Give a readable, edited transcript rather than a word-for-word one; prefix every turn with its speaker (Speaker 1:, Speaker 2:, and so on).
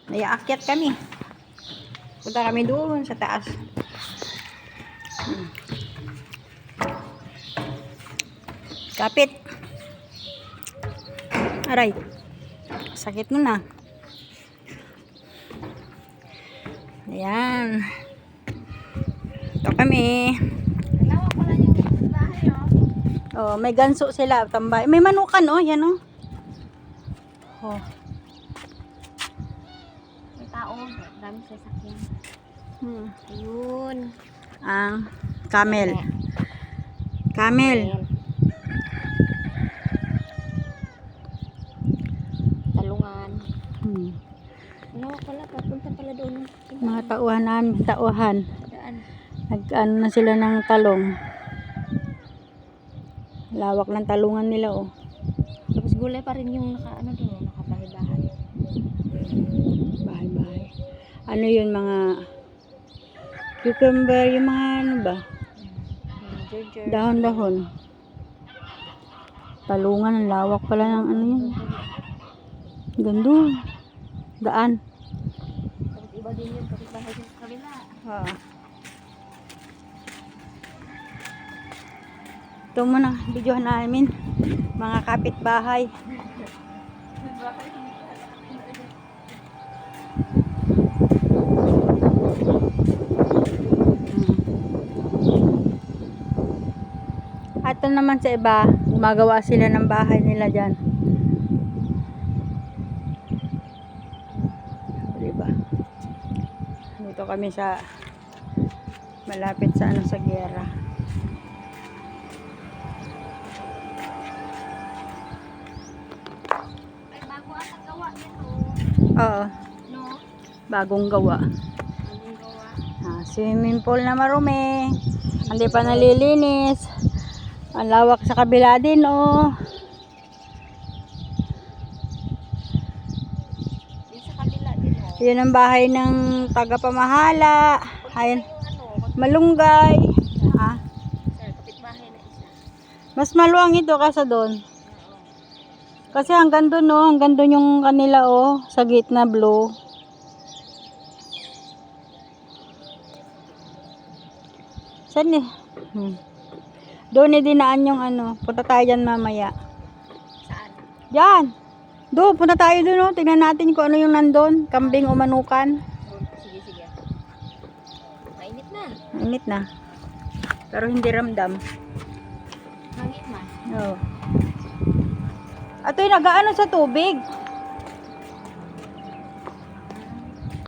Speaker 1: Naiaakyat kami. Punta kami doon sa taas. Kapit. Aray. Sakit nun ah. Ayan. Ito kami.
Speaker 2: Dalawa pala yung bahay, oh.
Speaker 1: Oh, may ganso sila, tambay. May manukan oh, yan oh. Oh.
Speaker 2: May tao, dami sasakyan. Ayun.
Speaker 1: Ang camel. Camel.
Speaker 2: Talungan. Dalawa pala, papunta pala doon.
Speaker 1: Mga tauhan.
Speaker 2: Daan.
Speaker 1: Nag-ano na sila ng talong. Lawak ng talungan nila oh.
Speaker 2: Tapos gulay pa rin yung nakaano doon, nakabahay-bahay.
Speaker 1: Bahay-bahay. Ano yun, mga cucumber, yung mga ano ba?
Speaker 2: Ginger.
Speaker 1: Dahon-dahon. Talungan, ang lawak pala ng ano yun. Ganda. Daan.
Speaker 2: Tapos iba din yun, kapit bahay sa kabila.
Speaker 1: Ito muna, videohan namin. Mga kapitbahay. At ito naman sa iba, gumagawa sila ng bahay nila dyan. Diba? Dito kami sa malapit sa ano, sa Guerra.
Speaker 2: Ay, bago ata gawa nito.
Speaker 1: Oo,
Speaker 2: No?
Speaker 1: bagong gawa.
Speaker 2: Bagong gawa.
Speaker 1: Swimming pool na marumi. Hindi pa nalilinis. Ang lawak sa kabila din oh.
Speaker 2: Yung sa kabila din, oh.
Speaker 1: Yun ang bahay ng tagapamahala. Ayun,
Speaker 2: Yung ano,
Speaker 1: malunggay.
Speaker 2: sir, kapit bahay na isa.
Speaker 1: Mas maluwang ito kaysa doon.
Speaker 2: Oo.
Speaker 1: Kasi hanggang doon oh, hanggang doon yung kanila oh, sa gate na blue. Saan eh? Doon dinaan yung ano, punta tayo dyan mamaya.
Speaker 2: Saan?
Speaker 1: Diyan! Doon, punta tayo doon oh. Tingnan natin kung ano yung nandun. Kambing o manukan.
Speaker 2: Sige, sige. Mainit na.
Speaker 1: Init na. Pero hindi ramdam.
Speaker 2: Hangin man.
Speaker 1: Oo. At yung nag-ano sa tubig.